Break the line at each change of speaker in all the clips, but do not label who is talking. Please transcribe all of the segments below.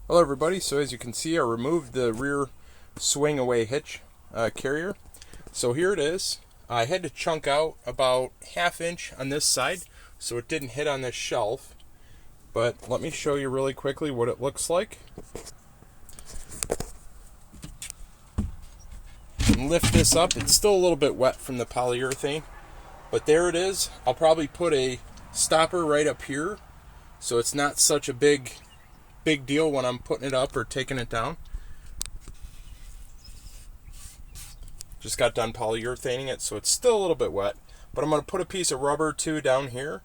Hello everybody, so as you can see I removed the rear swing away hitch carrier. So here it is. I had to chunk out about 1/2 inch on this side so it didn't hit on this shelf. But let me show you really quickly what it looks like. And lift this up. It's still a little bit wet from the polyurethane, but there it is. I'll probably put a stopper right up here so it's not such a big deal when I'm putting it up or taking it down. Just got done polyurethaning it, so it's still a little bit wet, but I'm going to put a piece of rubber too down here,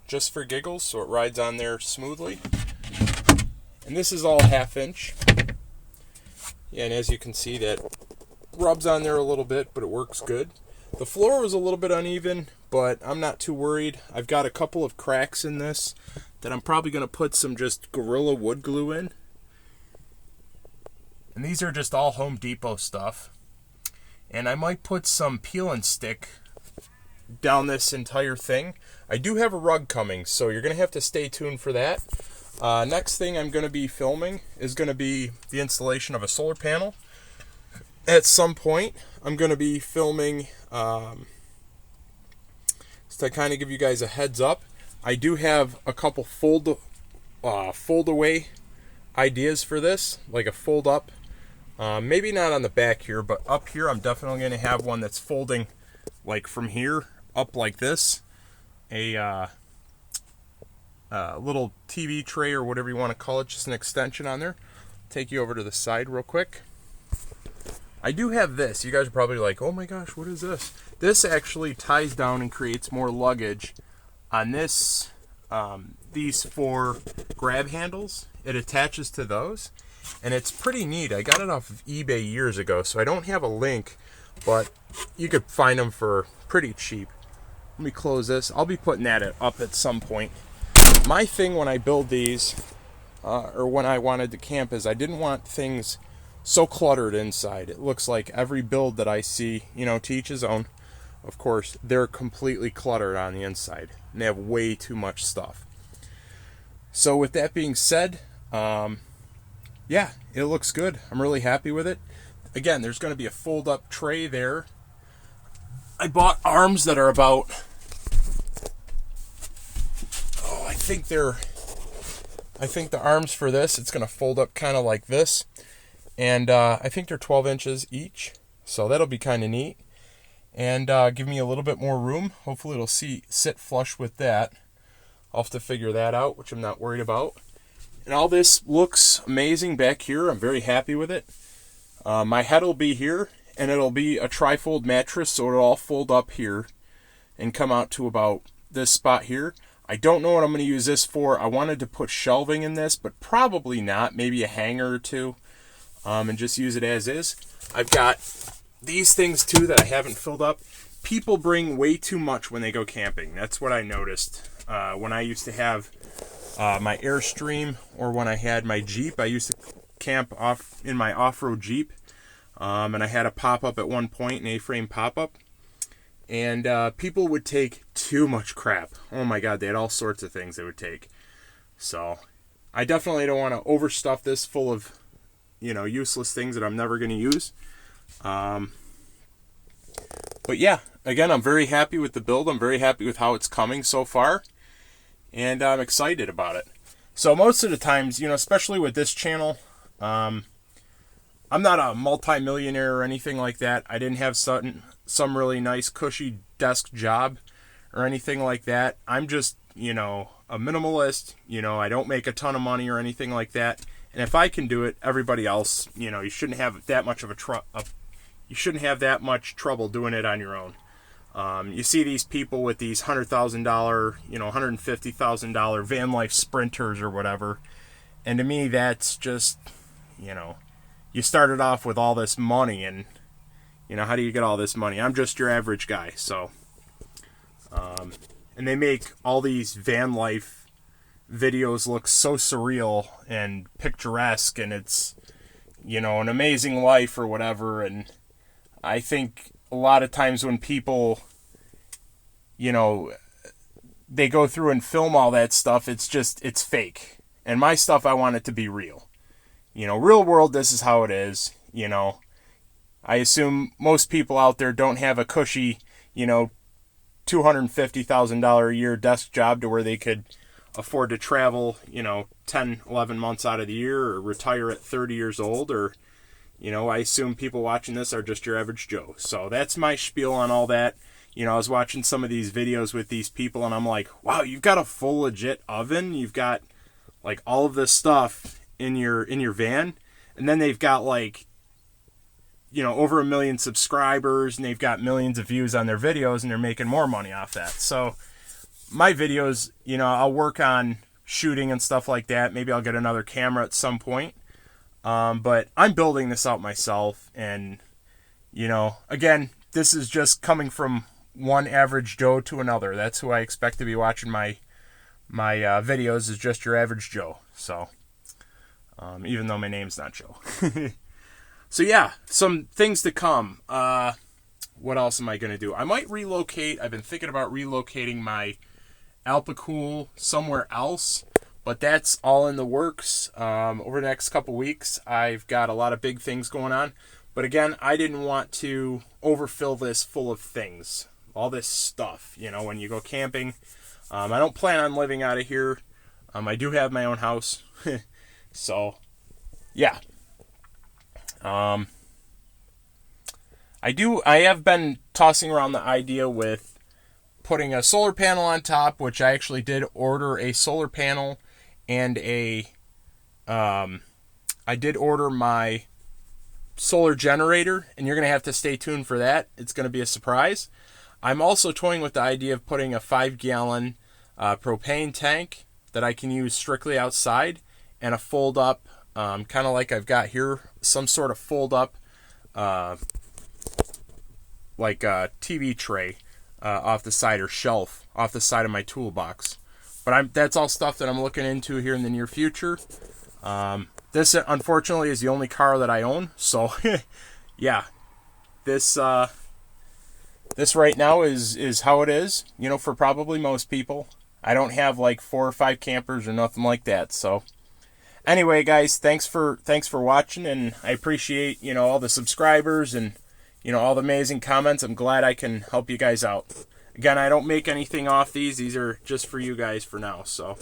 just for giggles, so it rides on there smoothly. And this is all 1/2 inch. Yeah, and as you can see, that rubs on there a little bit, but it works good. The floor was a little bit uneven, but I'm not too worried. I've got a couple of cracks in this that I'm probably going to put some just Gorilla wood glue in. And these are just all Home Depot stuff. And I might put some peel and stick down this entire thing. I do have a rug coming, so you're going to have to stay tuned for that. Next thing I'm going to be filming is going to be the installation of a solar panel. At some point, I'm going to be filming, just to kind of give you guys a heads up, I do have a couple fold away ideas for this, like a fold up. Maybe not on the back here, but up here I'm definitely going to have one that's folding like from here up like this. A little TV tray or whatever you want to call it, just an extension on there. Take you over to the side real quick. I do have this. You guys are probably like, oh my gosh, what is this? This actually ties down and creates more luggage on this, these 4 grab handles. It attaches to those, and it's pretty neat. I got it off of eBay years ago, so I don't have a link, but you could find them for pretty cheap. Let me close this. I'll be putting that up at some point. My thing when I build these, or when I wanted to camp, is I didn't want things so cluttered inside. It looks like every build that I see, to each his own. Of course, they're completely cluttered on the inside, and they have way too much stuff. So with that being said, yeah, it looks good. I'm really happy with it. Again, there's going to be a fold-up tray there. I bought arms that are about, I think the arms for this, it's going to fold up kind of like this. And I think they're 12 inches each, so that'll be kind of neat. And give me a little bit more room. Hopefully it'll sit flush with that. I'll have to figure that out, which I'm not worried about. And all this looks amazing back here. I'm very happy with it. My head will be here, and it'll be a trifold mattress, so it'll all fold up here and come out to about this spot here. I don't know what I'm going to use this for. I wanted to put shelving in this, but probably not. Maybe a hanger or two, and just use it as is. I've got these things too that I haven't filled up. People bring way too much when they go camping. That's what I noticed. When I used to have my Airstream, or when I had my Jeep, I used to camp off in my off-road Jeep, and I had a pop-up at one point, an A-frame pop-up, and people would take too much crap. Oh my god, they had all sorts of things they would take. So I definitely don't want to overstuff this full of useless things that I'm never going to use. But yeah, again, I'm very happy with the build. I'm very happy with how it's coming so far, and I'm excited about it. So most of the times, especially with this channel, I'm not a multi-millionaire or anything like that. I didn't have some really nice cushy desk job or anything like that. I'm just, a minimalist. I don't make a ton of money or anything like that. And if I can do it, everybody else, you shouldn't have that much of you shouldn't have that much trouble doing it on your own. You see these people with these $100,000, $150,000 van life sprinters or whatever, and to me that's just, you started off with all this money, and how do you get all this money? I'm just your average guy. So, and they make all these van life videos look so surreal and picturesque, and it's an amazing life or whatever. And I think a lot of times when people they go through and film all that stuff, it's fake. And my stuff, I want it to be real. Real world, this is how it is. I assume most people out there don't have a cushy, $250,000 a year desk job to where they could afford to travel, 10, 11 months out of the year, or retire at 30 years old, or, I assume people watching this are just your average Joe. So that's my spiel on all that. I was watching some of these videos with these people, and I'm like, wow, you've got a full legit oven. You've got like all of this stuff in your van, and then they've got like, over 1 million subscribers, and they've got millions of views on their videos, and they're making more money off that. So my videos, I'll work on shooting and stuff like that. Maybe I'll get another camera at some point. But I'm building this out myself, and, again, this is just coming from one average Joe to another. That's who I expect to be watching my videos, is just your average Joe. So, even though my name's not Joe. So yeah, some things to come. What else am I going to do? I might relocate. I've been thinking about relocating my Alpacool somewhere else, but that's all in the works. Over the next couple weeks, I've got a lot of big things going on. But again, I didn't want to overfill this full of things, all this stuff. When you go camping, I don't plan on living out of here. I do have my own house. So, yeah. I have been tossing around the idea with putting a solar panel on top, which I actually did order a solar panel, and I did order my solar generator, and you're going to have to stay tuned for that. It's going to be a surprise. I'm also toying with the idea of putting a 5-gallon propane tank that I can use strictly outside, and a fold-up, kind of like I've got here, some sort of fold-up, like a TV tray off the side, or shelf off the side of my toolbox. But that's all stuff that I'm looking into here in the near future. This, unfortunately, is the only car that I own. So, yeah, this right now is how it is, for probably most people. I don't have like 4 or 5 campers or nothing like that. So, anyway, guys, thanks for watching, and I appreciate, all the subscribers and, all the amazing comments. I'm glad I can help you guys out. Again, I don't make anything off these. These are just for you guys for now. So,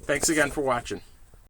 thanks again for watching.